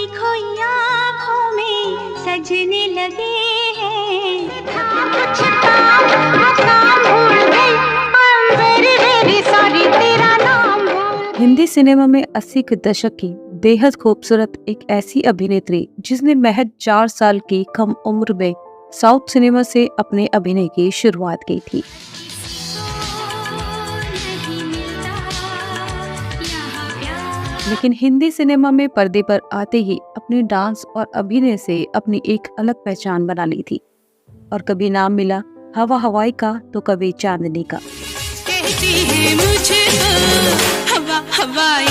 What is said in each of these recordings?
खोई आँखों में सजने लगे हैं। कुछ काम भूल गई, I'm very very sorry, तेरा नाम भूल। हिंदी सिनेमा में 80 के दशक की बेहद खूबसूरत एक ऐसी अभिनेत्री जिसने महज 4 साल की कम उम्र में साउथ सिनेमा से अपने अभिनय की शुरुआत की थी। लेकिन हिंदी सिनेमा में पर्दे पर आते ही अपने डांस और अभिनय से अपनी एक अलग पहचान बना ली थी। और कभी नाम मिला हवा हवाई का तो कभी चांदनी का। कहती है मुझे तो हवा हवाई।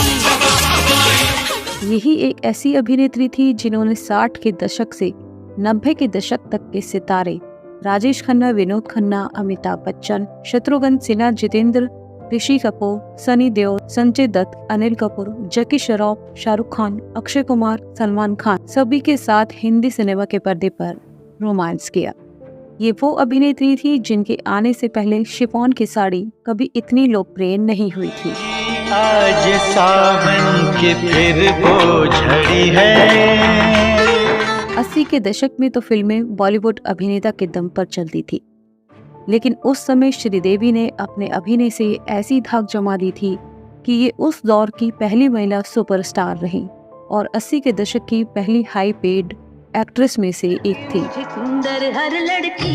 यही एक ऐसी अभिनेत्री थी जिन्होंने 60 के दशक से 90 के दशक तक के सितारे राजेश खन्ना, विनोद खन्ना, अमिताभ बच्चन, शत्रुघ्न सिन्हा, जितेंद्र, ऋषि कपूर, सनी देओल, संजय दत्त, अनिल कपूर, जैकी श्रॉफ, शाहरुख खान, अक्षय कुमार, सलमान खान सभी के साथ हिंदी सिनेमा के पर्दे पर रोमांस किया। ये वो अभिनेत्री थी जिनके आने से पहले शिफॉन की साड़ी कभी इतनी लोकप्रिय नहीं हुई थी। आज सावन की फिर वो झड़ी है। 80 के दशक में तो फिल्में बॉलीवुड अभिनेता के दम पर चलती थी, लेकिन उस समय श्रीदेवी ने अपने अभिनय से ऐसी धाक जमा दी थी कि ये उस दौर की पहली महिला सुपरस्टार रही और 80 के दशक की पहली हाई पेड एक्ट्रेस में से एक थी। सुंदर हर लड़की।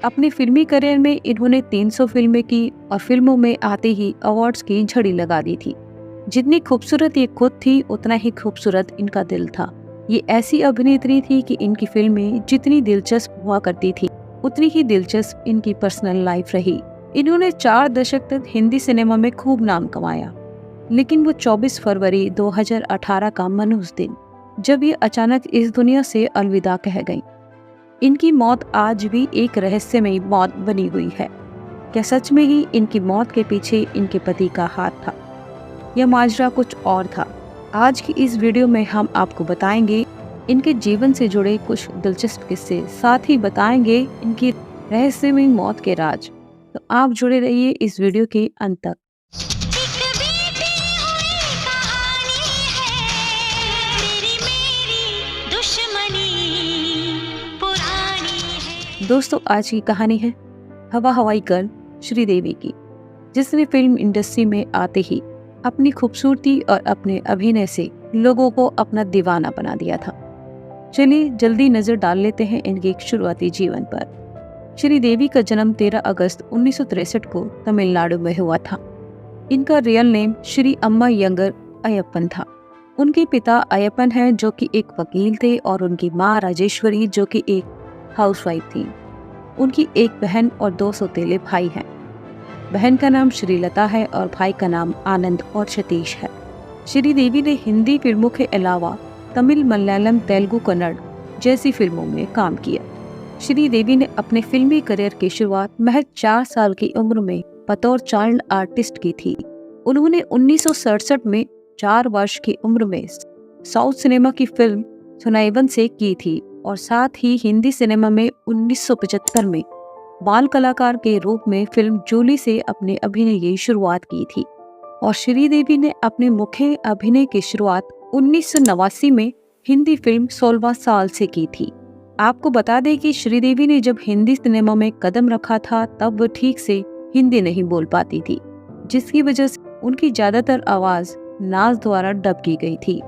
अपने फिल्मी करियर में इन्होंने 300 फिल्में की और फिल्मों में आते ही अवार्ड्स की झड़ी लगा दी थी। जितनी खूबसूरत ये खुद थी उतना ही खूबसूरत इनका दिल था। ये ऐसी अभिनेत्री थी कि इनकी फिल्में जितनी दिलचस्प हुआ करती थी उतनी ही दिलचस्प इनकी पर्सनल लाइफ रही। इन्होंने 4 दशक तक हिंदी सिनेमा में खूब नाम कमाया, लेकिन वो 24 फरवरी 2018 का मनहूस दिन जब ये अचानक इस दुनिया से अलविदा कह गईं। इनकी मौत आज भी एक रहस्यमयी मौत बनी हुई है। क्या सच में ही इनकी मौत के पीछे इनके पति का हाथ था या माजरा कुछ और था? आज की इस वीडियो में हम आपको बताएंगे इनके जीवन से जुड़े कुछ दिलचस्प किस्से, साथ ही बताएंगे इनकी रहस्यमयी मौत के राज। तो आप जुड़े रहिए इस वीडियो के अंत तक। दोस्तों, आज की कहानी है हवा हवाई गर्ल श्रीदेवी की, जिसने फिल्म इंडस्ट्री में आते ही अपनी खूबसूरती और अपने अभिनय से लोगों को अपना दीवाना बना दिया था। चलिए जल्दी नजर डाल लेते हैं इनके एक शुरुआती जीवन पर। श्रीदेवी का जन्म 13 अगस्त 1963 को तमिलनाडु में हुआ था। इनका रियल नेम श्री अम्मा यंगर अयप्पन था। उनके पिता अयप्पन हैं जो कि एक वकील थे और उनकी माँ राजेश्वरी जो कि एक हाउसवाइफ थी। उनकी एक बहन और 2 सौतेले भाई हैं। बहन का नाम श्रीलता है और भाई का नाम आनंद और सतीश है। श्रीदेवी ने हिंदी फिल्मों के अलावा तमिल, मलयालम, तेलुगु, कन्नड़ जैसी फिल्मों में काम किया। श्रीदेवी ने अपने फिल्मी करियर की शुरुआत महज 4 साल की उम्र में बतौर चाइल्ड आर्टिस्ट की थी। उन्होंने 1967 में 4 वर्ष की उम्र में साउथ सिनेमा की फिल्म सुनाइवन से की थी और साथ ही हिंदी सिनेमा में 1975 में बाल कलाकार के रूप में फिल्म जूली से अपने अभिनय की शुरुआत की थी। और श्रीदेवी ने अपने मुख्य अभिनय की शुरुआत 1989 में हिंदी फिल्म 16वां साल से की थी। आपको बता दें कि श्रीदेवी ने जब हिंदी सिनेमा में कदम रखा था तब वो ठीक से हिंदी नहीं बोल पाती थी, जिसकी वजह से उनकी ज्यादातर आवाज नाज द्वारा डब की गई थी।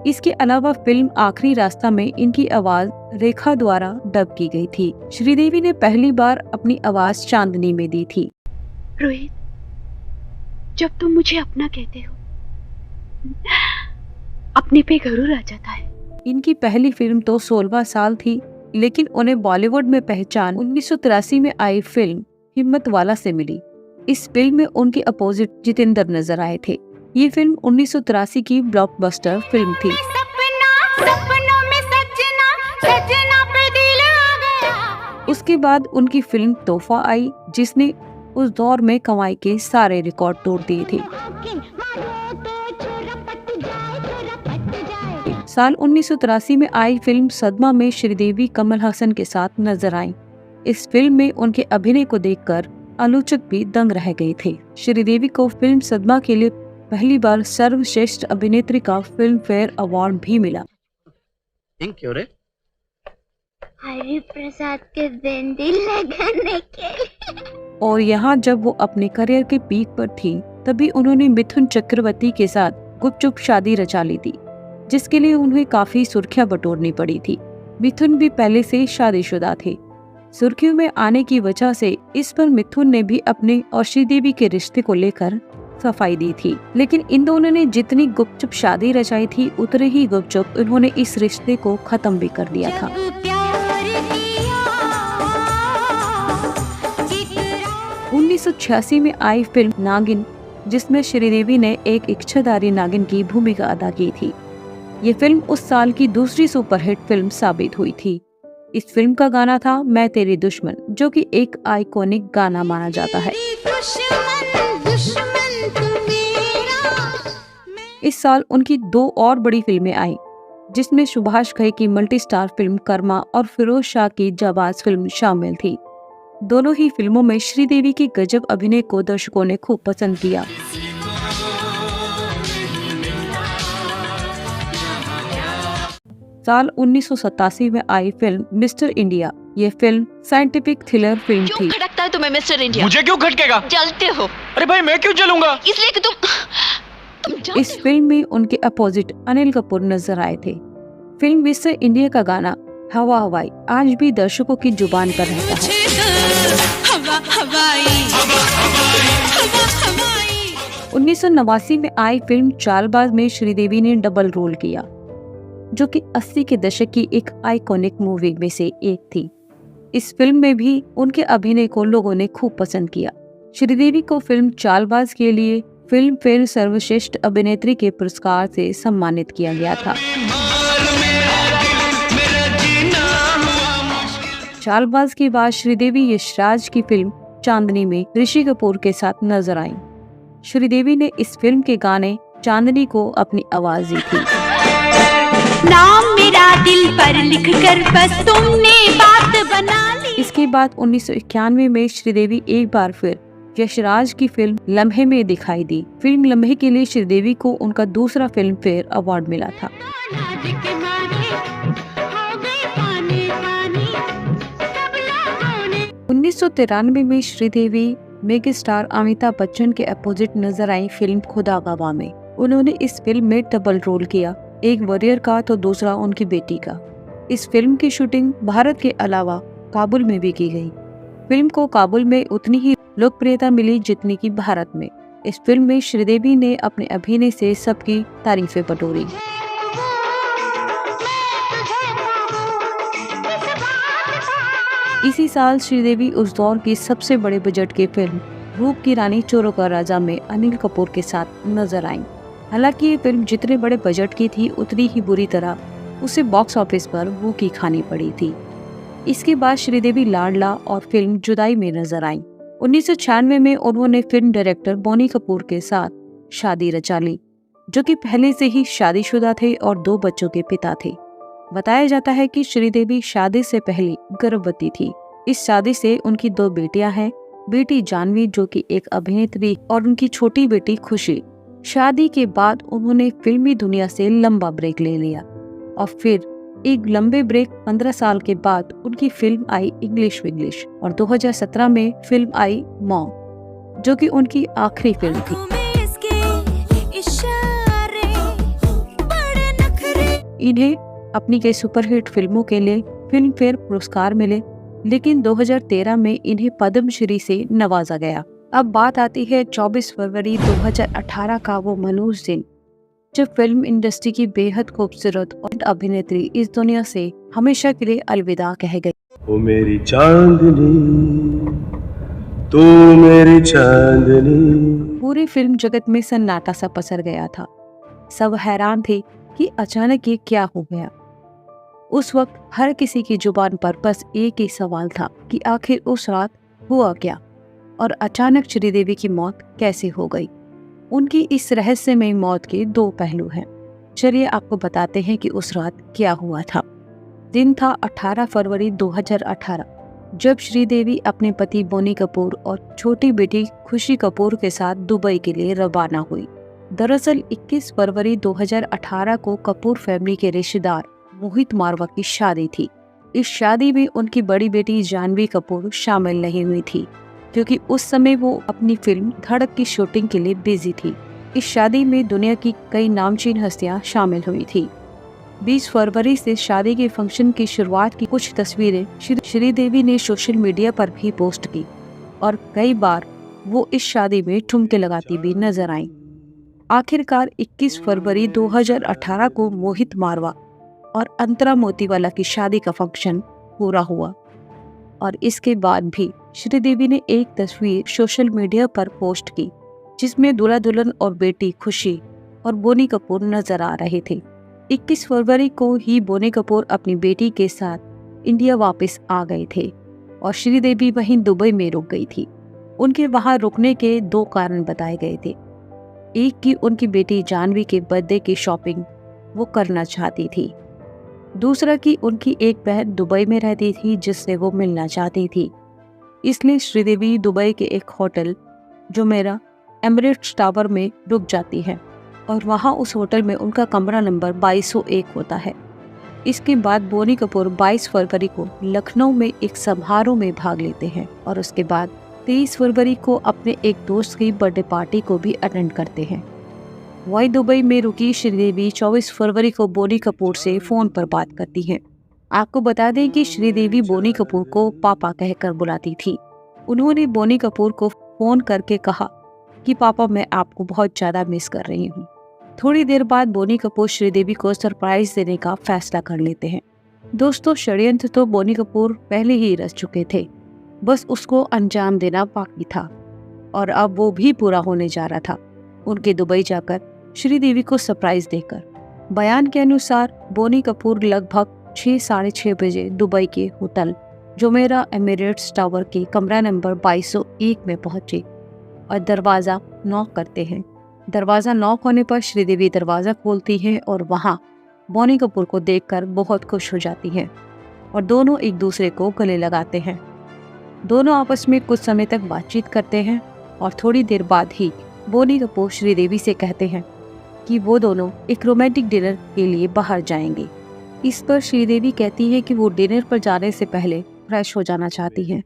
इसके अलावा फिल्म आखिरी रास्ता में इनकी आवाज रेखा द्वारा डब की गई थी। श्रीदेवी ने पहली बार अपनी आवाज चांदनी में दी थी। रोहित, जब तुम मुझे अपना कहते हो, अपने पे गरूर आ जाता है। इनकी पहली फिल्म तो 16वां साल थी, लेकिन उन्हें बॉलीवुड में पहचान 1983 में आई फिल्म हिम्मत वाला से मिली। इस फिल्म में उनके अपोजिट जितेंद्र नजर आए थे। ये फिल्म 1983 की ब्लॉकबस्टर फिल्म थी। उसके बाद उनकी फिल्म तोहफा आई, जिसने उस दौर में कमाई के सारे रिकॉर्ड तोड़ दिए थे। साल 1983 में आई फिल्म सदमा में श्रीदेवी कमल हसन के साथ नजर आईं। इस फिल्म में उनके अभिनय को देखकर आलोचक भी दंग रह गए थे। श्रीदेवी को फिल्म सदमा के लिए पहली बार सर्वश्रेष्ठ अभिनेत्री का फिल्म फेयर अवार्ड भी मिला। क्यों रे? हरि प्रसाद के बिंदी लगाने के लिए। और यहाँ जब वो अपने करियर के पीक पर थी तभी उन्होंने मिथुन चक्रवर्ती के साथ गुपचुप शादी रचा ली थी, जिसके लिए उन्हें काफी सुर्खियां बटोरनी पड़ी थी। मिथुन भी पहले से शादीशुदा थे। सुर्खियों में आने की वजह से इस पर मिथुन ने भी अपने और श्रीदेवी के रिश्ते को लेकर सफाई दी थी, लेकिन इन दोनों ने जितनी गुपचुप शादी रचाई थी उतने ही गुपचुप उन्होंने इस रिश्ते को खत्म भी कर दिया था। 1986 में आई फिल्म नागिन, जिसमें श्रीदेवी ने एक इच्छाधारी नागिन की भूमिका अदा की थी। ये फिल्म उस साल की दूसरी सुपरहिट फिल्म साबित हुई थी। इस फिल्म का गाना था मैं तेरी दुश्मन, जो कि एक आइकॉनिक गाना माना जाता है। इस साल उनकी 2 और बड़ी फिल्में आई, जिसमें सुभाष घई की मल्टी स्टार फिल्म कर्मा और फिरोज शाह की जाबाज फिल्म शामिल थी। दोनों ही फिल्मों में श्रीदेवी की गजब अभिनय को दर्शकों ने खूब पसंद किया। साल 1987 में आई फिल्म मिस्टर इंडिया। ये फिल्म साइंटिफिक थ्रिलर फिल्म क्यों थी। खटकता है तुम्हें मिस्टर इंडिया? मुझे क्यों खटकेगा? जलते हो अरे भाई मैं क्यों जलूंगा? इसलिए कि तुम जानते इस फिल्म में उनके अपोजिट अनिल कपूर नजर आए थे। फिल्म मिस्टर इंडिया का गाना हवा हवाई आज भी दर्शकों की जुबान पर रहता है। 1989 में आई फिल्म चालबाज में श्रीदेवी ने डबल रोल किया, जो कि 80 के दशक की एक आइकॉनिक मूवी में से एक थी। इस फिल्म में भी उनके अभिनय को लोगों ने खूब पसंद किया। श्रीदेवी को फिल्म चालबाज के लिए फिल्म फेयर सर्वश्रेष्ठ अभिनेत्री के पुरस्कार से सम्मानित किया गया था। चालबाज के बाद श्रीदेवी यशराज की फिल्म चांदनी में ऋषि कपूर के साथ नजर आईं। श्रीदेवी ने इस फिल्म के गाने चांदनी को अपनी आवाज दी थी। नाम मेरा दिल पर लिख कर बस तुमने बात बना ली। इसके बाद 1991 में श्रीदेवी एक बार फिर यशराज की फिल्म लम्हे में दिखाई दी। फिल्म लम्हे के लिए श्रीदेवी को उनका दूसरा फिल्म फेयर अवार्ड मिला था। 1993 में श्रीदेवी मेगा स्टार अमिताभ बच्चन के अपोजिट नजर आई फिल्म खुदा गवाह में। उन्होंने इस फिल्म में डबल रोल किया, एक वॉरियर का तो दूसरा उनकी बेटी का। इस फिल्म की शूटिंग भारत के अलावा काबुल में भी की गई। फिल्म को काबुल में उतनी ही लोकप्रियता मिली जितनी की भारत में। इस फिल्म में श्रीदेवी ने अपने अभिनय से सबकी तारीफें बटोरी। इसी साल श्रीदेवी उस दौर की सबसे बड़े बजट की फिल्म रूप की रानी चोरों का राजा में अनिल कपूर के साथ नजर आईं। हालांकि ये फिल्म जितने बड़े बजट की थी उतनी ही बुरी तरह उसे बॉक्स ऑफिस पर वूकी खानी पड़ी थी। इसके बाद श्रीदेवी लाडला और फिल्म जुदाई में नजर आईं। 1996 में उन्होंने फिल्म डायरेक्टर बोनी कपूर के साथ शादी रचा ली, जो कि पहले से ही शादीशुदा थे और 2 बच्चों के पिता थे। बताया जाता है कि श्रीदेवी शादी से पहले गर्भवती थी। इस शादी से उनकी 2 बेटियां हैं, बेटी जानवी जो कि एक अभिनेत्री और उनकी छोटी बेटी खुशी। शादी के बाद उन्होंने फिल्मी दुनिया से लंबा ब्रेक ले लिया और फिर एक लंबे ब्रेक 15 साल के बाद उनकी फिल्म आई इंग्लिश विंग्लिश और 2017 में फिल्म आई मॉम, जो कि उनकी आखिरी फिल्म थी। इन्हें अपनी कई सुपरहिट फिल्मों के लिए फिल्म फेयर पुरस्कार मिले, लेकिन 2013 में इन्हें पद्मश्री से नवाजा गया। अब बात आती है 24 फरवरी 2018 का वो मनहूस दिन, जब फिल्म इंडस्ट्री की बेहद खूबसूरत और अभिनेत्री इस दुनिया से हमेशा के लिए अलविदा कह गई। ओ मेरी चांदनी, तू मेरी चांदनी। पूरी फिल्म जगत में सन्नाटा सा पसर गया था। सब हैरान थे कि अचानक ये क्या हो गया। उस वक्त हर किसी की जुबान पर बस एक ही सवाल था कि आखिर उस रात हुआ क्या और अचानक श्रीदेवी की मौत कैसे हो गई। उनकी इस रहस्यमय मौत के 2 पहलू हैं। चलिए आपको बताते हैं कि उस रात क्या हुआ था। दिन था 18 फरवरी 2018, जब श्रीदेवी अपने पति बोनी कपूर और छोटी बेटी खुशी कपूर के साथ दुबई के लिए रवाना हुई। दरअसल 21 फरवरी 2018 को कपूर फैमिली के रिश्तेदार मोहित मारवा की शादी थी। इस शादी में उनकी बड़ी बेटी जानवी कपूर शामिल नहीं हुई थी, क्योंकि उस समय वो अपनी फिल्म धड़क की शूटिंग के लिए बिजी थी। इस शादी में दुनिया की कई नामचीन हस्तियां शामिल हुई थी। 20 फरवरी से शादी के फंक्शन की शुरुआत की कुछ तस्वीरें श्रीदेवी ने सोशल मीडिया पर भी पोस्ट की और कई बार वो इस शादी में ठुमके लगाती भी नजर आईं। आखिरकार 21 फरवरी 2018 को मोहित मारवा और अंतरा मोतीवाला की शादी का फंक्शन पूरा हुआ और इसके बाद भी श्रीदेवी ने एक तस्वीर सोशल मीडिया पर पोस्ट की जिसमें दूल्हा दुल्हन और बेटी खुशी और बोनी कपूर नजर आ रहे थे। 21 फरवरी को ही बोनी कपूर अपनी बेटी के साथ इंडिया वापस आ गए थे और श्रीदेवी वहीं दुबई में रुक गई थी। उनके वहां रुकने के 2 कारण बताए गए थे। एक कि उनकी बेटी जानवी के बर्थडे की शॉपिंग वो करना चाहती थी, दूसरा कि उनकी एक बहन दुबई में रहती थी जिससे वो मिलना चाहती थी। इसलिए श्रीदेवी दुबई के एक होटल जुमेरा एमिरेट्स टावर में रुक जाती है और वहां उस होटल में उनका कमरा नंबर 2201 होता है। इसके बाद बोनी कपूर 22 फरवरी को लखनऊ में एक समारोह में भाग लेते हैं और उसके बाद 23 फरवरी को अपने एक दोस्त की बर्थडे पार्टी को भी अटेंड करते हैं। वही दुबई में रुकी श्रीदेवी 24 फरवरी को बोनी कपूर से फोन पर बात करती हैं। आपको बता दें कि श्रीदेवी बोनी कपूर को पापा कहकर बुलाती थी। उन्होंने बोनी कपूर को फोन करके कहा कि पापा मैं आपको बहुत ज्यादा मिस कर रही हूँ। थोड़ी देर बाद बोनी कपूर श्रीदेवी को सरप्राइज देने का फैसला कर लेते हैं। दोस्तों, षड्यंत्र तो बोनी कपूर पहले ही रच चुके थे, बस उसको अंजाम देना बाकी था और अब वो भी पूरा होने जा रहा था। उनके दुबई जाकर श्रीदेवी को सरप्राइज देकर। बयान के अनुसार बोनी कपूर लगभग 6-6:30 बजे दुबई के होटल जुमेरा एमिरेट्स टावर के कमरा नंबर 2201 में पहुंचे और दरवाज़ा नॉक करते हैं। दरवाज़ा नॉक होने पर श्रीदेवी दरवाज़ा खोलती हैं और वहां बोनी कपूर को देखकर बहुत खुश हो जाती हैं और दोनों एक दूसरे को गले लगाते हैं। दोनों आपस में कुछ समय तक बातचीत करते हैं और थोड़ी देर बाद ही बोनी कपूर श्रीदेवी से कहते हैं कि वो दोनों एक रोमांटिक डिनर के लिए बाहर जाएंगे। इस पर श्रीदेवी कहती है कि वो डिनर पर जाने से पहले फ्रेश हो जाना चाहती हैं।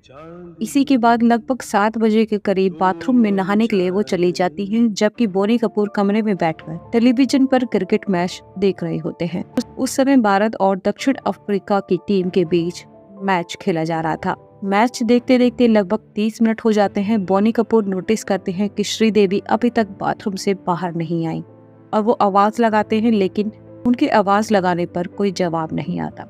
इसी के बाद लगभग 7 बजे के करीब बाथरूम में नहाने के लिए वो चली जाती हैं, जबकि बोनी कपूर कमरे में बैठकर टेलीविजन पर क्रिकेट मैच देख रहे होते हैं। उस समय भारत और दक्षिण अफ्रीका की टीम के बीच मैच खेला जा रहा था। मैच देखते देखते लगभग 30 मिनट हो जाते हैं। बोनी कपूर नोटिस करते हैं कि श्रीदेवी अभी तक बाथरूम से बाहर नहीं आई और वो आवाज लगाते हैं, लेकिन उनकी आवाज लगाने पर कोई जवाब नहीं आता।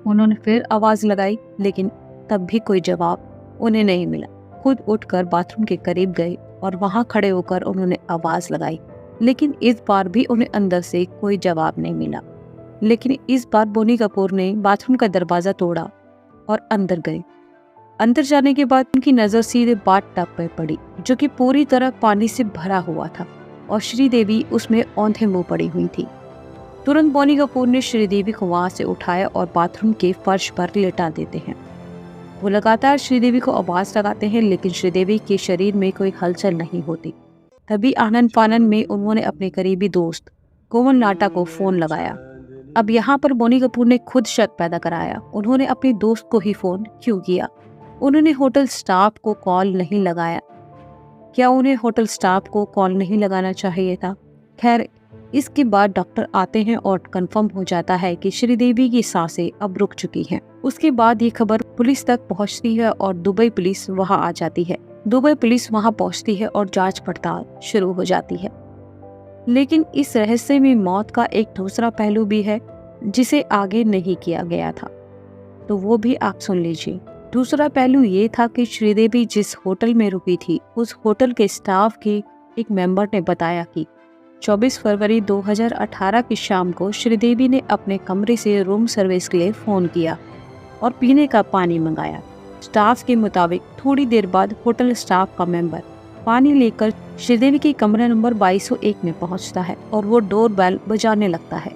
उन्होंने फिर आवाज लगाई, लेकिन तब भी कोई जवाब उन्हें नहीं मिला। खुद उठकर बाथरूम के करीब गए और वहां खड़े होकर उन्होंने आवाज लगाई, लेकिन इस बार भी उन्हें अंदर से कोई जवाब नहीं मिला। लेकिन इस बार बोनी कपूर ने बाथरूम का दरवाजा तोड़ा और अंदर गए। अंदर जाने के बाद उनकी नजर सीधे बाथ-टब पर पड़ी, जो कि पूरी तरह पानी से भरा हुआ था और श्रीदेवी उसमें औंधे मुंह पड़ी हुई थी। तुरंत बोनी कपूर ने श्रीदेवी को वहां से उठाया और बाथरूम के फर्श पर लेटा देते हैं। वो लगातार श्रीदेवी को आवाज लगाते हैं, लेकिन श्रीदेवी के शरीर में कोई हलचल नहीं होती। तभी आनन फानन में उन्होंने अपने करीबी दोस्त कोमल नाटा को फोन लगाया। अब यहाँ पर बोनी कपूर ने खुद शक पैदा कराया, उन्होंने अपने दोस्त को ही फोन क्यों किया। उन्होंने होटल स्टाफ को कॉल नहीं लगाया। क्या उन्हें होटल स्टाफ को कॉल नहीं लगाना चाहिए था? खैर, इसके बाद डॉक्टर आते हैं और कंफर्म हो जाता है कि श्रीदेवी की सांसें अब रुक चुकी हैं। उसके बाद ये खबर पुलिस तक पहुंचती है और दुबई पुलिस वहां आ जाती है। दुबई पुलिस वहां पहुंचती है और जांच पड़ताल शुरू हो जाती है। लेकिन इस रहस्य में मौत का एक दूसरा पहलू भी है जिसे आगे नहीं किया गया था, तो वो भी आप सुन लीजिए। दूसरा पहलू ये था कि श्रीदेवी जिस होटल में रुकी थी, उस होटल के स्टाफ के एक मेंबर ने बताया कि 24 फरवरी 2018 की शाम को श्रीदेवी ने अपने कमरे से रूम सर्विस के लिए फोन किया और पीने का पानी मंगाया। स्टाफ के मुताबिक थोड़ी देर बाद होटल स्टाफ का मेंबर पानी लेकर श्रीदेवी के कमरा नंबर 2201 में पहुंचता है और वो डोर बेल बजाने लगता है।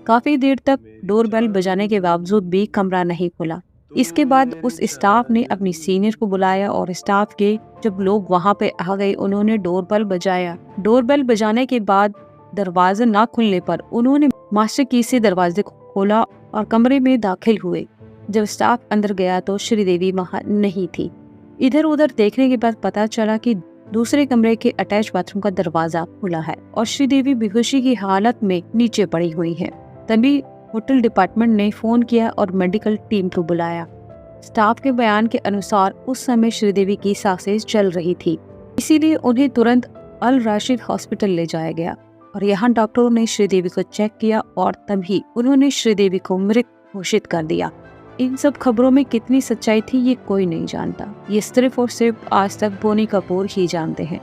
काफी देर तक डोर बेल बजाने के बावजूद भी कमरा नहीं खुला इसके बाद उस स्टाफ ने अपनी सीनियर को बुलाया और स्टाफ के जब लोग वहां पे आ गए उन्होंने डोरबेल बजाया। डोरबेल बजाने के बाद दरवाजा ना खुलने पर उन्होंने मास्टर की से दरवाजे को खोला और कमरे में दाखिल हुए। जब स्टाफ अंदर गया तो श्रीदेवी वहां नहीं थी। इधर उधर देखने के बाद पता चला कि दूसरे कमरे के अटैच बाथरूम का दरवाजा खुला है और श्रीदेवी बेहोशी की हालत में नीचे पड़ी हुई है। तभी होटल डिपार्टमेंट ने फोन किया और मेडिकल टीम को बुलाया। स्टाफ के बयान के अनुसार उस समय श्रीदेवी की सांसें चल रही थी, इसीलिए उन्हें तुरंत अल राशिद हॉस्पिटल ले जाया गया और यहाँ डॉक्टरों ने श्रीदेवी को चेक किया और तभी उन्होंने श्रीदेवी को मृत घोषित कर दिया। इन सब खबरों में कितनी सच्चाई थी ये कोई नहीं जानता, ये सिर्फ और सिर्फ आज तक बोनी कपूर ही जानते हैं।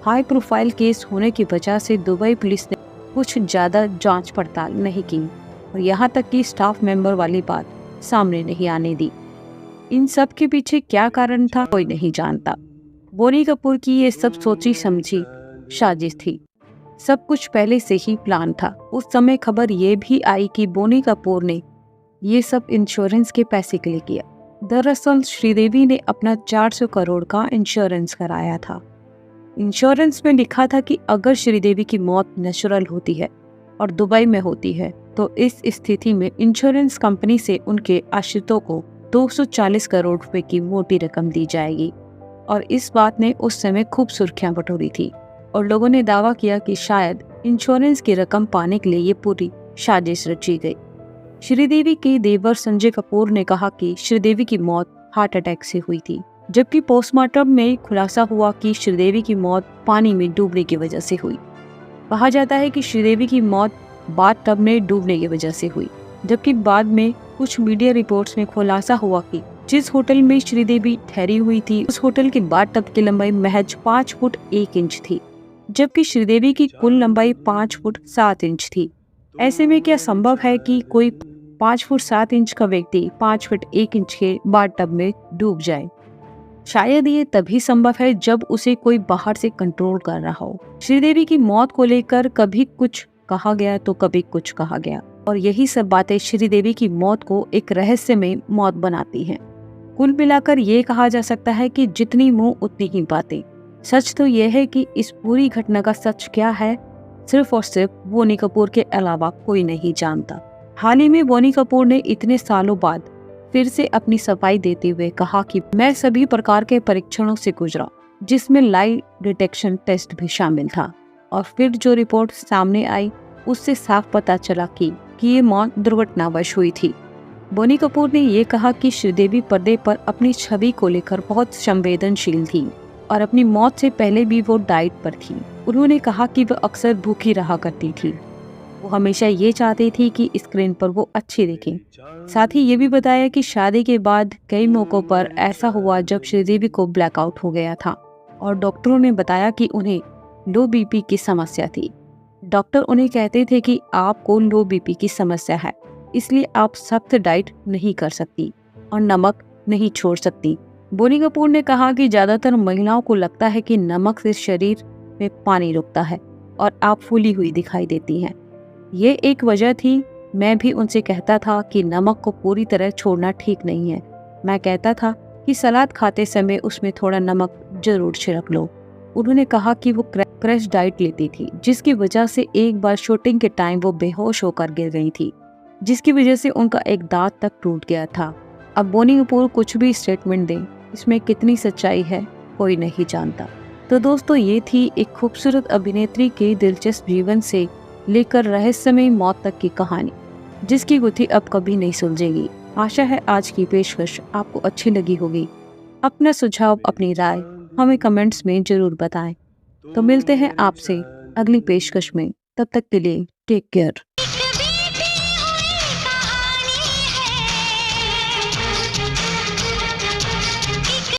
हाई प्रोफाइल केस होने की वजह से दुबई पुलिस ने कुछ ज्यादा जांच पड़ताल नहीं की और यहाँ तक कि स्टाफ मेंबर वाली बात सामने नहीं आने दी। इन सब के पीछे क्या कारण था कोई नहीं जानता। बोनी कपूर की ये सब सोची समझी साजिश थी, सब कुछ पहले से ही प्लान था। उस समय खबर ये भी आई कि बोनी कपूर ने ये सब इंश्योरेंस के पैसे के लिए किया। दरअसल श्रीदेवी ने अपना 400 करोड़ का इंश्योरेंस कराया था। इंश्योरेंस में लिखा था कि अगर श्रीदेवी की मौत नेचुरल होती है और दुबई में होती है तो इस स्थिति में इंश्योरेंस कंपनी से उनके आश्रितों को 240 करोड़ रुपए की मोटी रकम दी जाएगी। और इस बात ने उस समय खूब सुर्खियां बटोरी थी और लोगों ने दावा किया कि शायद इंश्योरेंस की रकम पाने के लिए ये पूरी साजिश रची गई। श्रीदेवी के देवर संजय कपूर ने कहा कि श्रीदेवी की मौत हार्ट अटैक से हुई थी, जबकि पोस्टमार्टम में खुलासा हुआ कि श्रीदेवी की मौत पानी में डूबने की वजह से हुई। कहा जाता है कि श्रीदेवी की मौत बाथटब में डूबने की वजह से हुई, जबकि बाद में कुछ मीडिया रिपोर्ट्स में खुलासा हुआ कि जिस होटल में श्रीदेवी ठहरी हुई थी उस होटल की बाथटब की लंबाई महज 5 फुट 1 इंच थी, जबकि श्रीदेवी की कुल लंबाई 5 फुट 7 इंच थी। ऐसे में क्या संभव है कि कोई 5 फुट 7 इंच का व्यक्ति 5 फुट 1 इंच के बाथटब में डूब जाए? शायद ये तभी संभव है जब उसे कोई बाहर से कंट्रोल कर रहा हो। श्रीदेवी की मौत को लेकर कभी कुछ कहा गया तो कभी कुछ कहा गया और यही सब बातें श्रीदेवी की मौत को एक रहस्यमय मौत बनाती हैं। कुल मिलाकर ये कहा जा सकता है कि जितनी मुंह उतनी ही बातें। सच तो यह है कि इस पूरी घटना का सच क्या है सिर्फ और सिर्फ बोनी कपूर के अलावा कोई नहीं जानता। हाल ही में बोनी कपूर ने इतने सालों बाद फिर से अपनी सफाई देते हुए कहा कि मैं सभी प्रकार के परीक्षणों से गुजरा, जिसमें लाई डिटेक्शन टेस्ट भी शामिल था और फिर जो रिपोर्ट सामने आई उससे साफ पता चला कि ये मौत दुर्घटनावश हुई थी। बोनी कपूर ने ये कहा कि श्रीदेवी पर्दे पर अपनी छवि को लेकर बहुत संवेदनशील थी और अपनी मौत से पहले भी वो डाइट पर थी। उन्होंने कहा कि वह अक्सर भूखी रहा करती थी, वो हमेशा ये चाहती थी कि स्क्रीन पर वो अच्छी दिखें। साथ ही ये भी बताया कि शादी के बाद कई मौकों पर ऐसा हुआ जब श्रीदेवी को ब्लैकआउट हो गया था और डॉक्टरों ने बताया कि उन्हें लो बीपी की समस्या थी। डॉक्टर उन्हें कहते थे कि आपको लो बीपी की समस्या है, इसलिए आप सख्त डाइट नहीं कर सकती और नमक नहीं छोड़ सकती। बोनी कपूर ने कहा कि ज्यादातर महिलाओं को लगता है कि नमक से शरीर में पानी रुकता है और आप फूली हुई दिखाई देती हैं। ये एक वजह थी। मैं भी उनसे कहता था कि नमक को पूरी तरह छोड़ना ठीक नहीं है। मैं कहता था कि सलाद खाते समय उसमें थोड़ा नमक जरूर छिड़क लो। उन्होंने कहा कि वो क्रैश डाइट लेती थी, जिसकी वजह से एक बार शूटिंग के टाइम वो बेहोश होकर गिर गई थी, जिसकी वजह से उनका एक दांत तक टूट गया था। अब बोनी कपूर कुछ भी स्टेटमेंट दें, इसमें कितनी सच्चाई है कोई नहीं जानता। तो दोस्तों, ये थी एक खूबसूरत अभिनेत्री के दिलचस्प जीवन से लेकर रहस्यमय मौत तक की कहानी, जिसकी गुत्थी अब कभी नहीं सुलझेगी। आशा है आज की पेशकश आपको अच्छी लगी होगी। अपना सुझाव, अपनी राय हमें कमेंट्स में जरूर बताएं। तो मिलते हैं आपसे अगली पेशकश में, तब तक के लिए टेक केयर।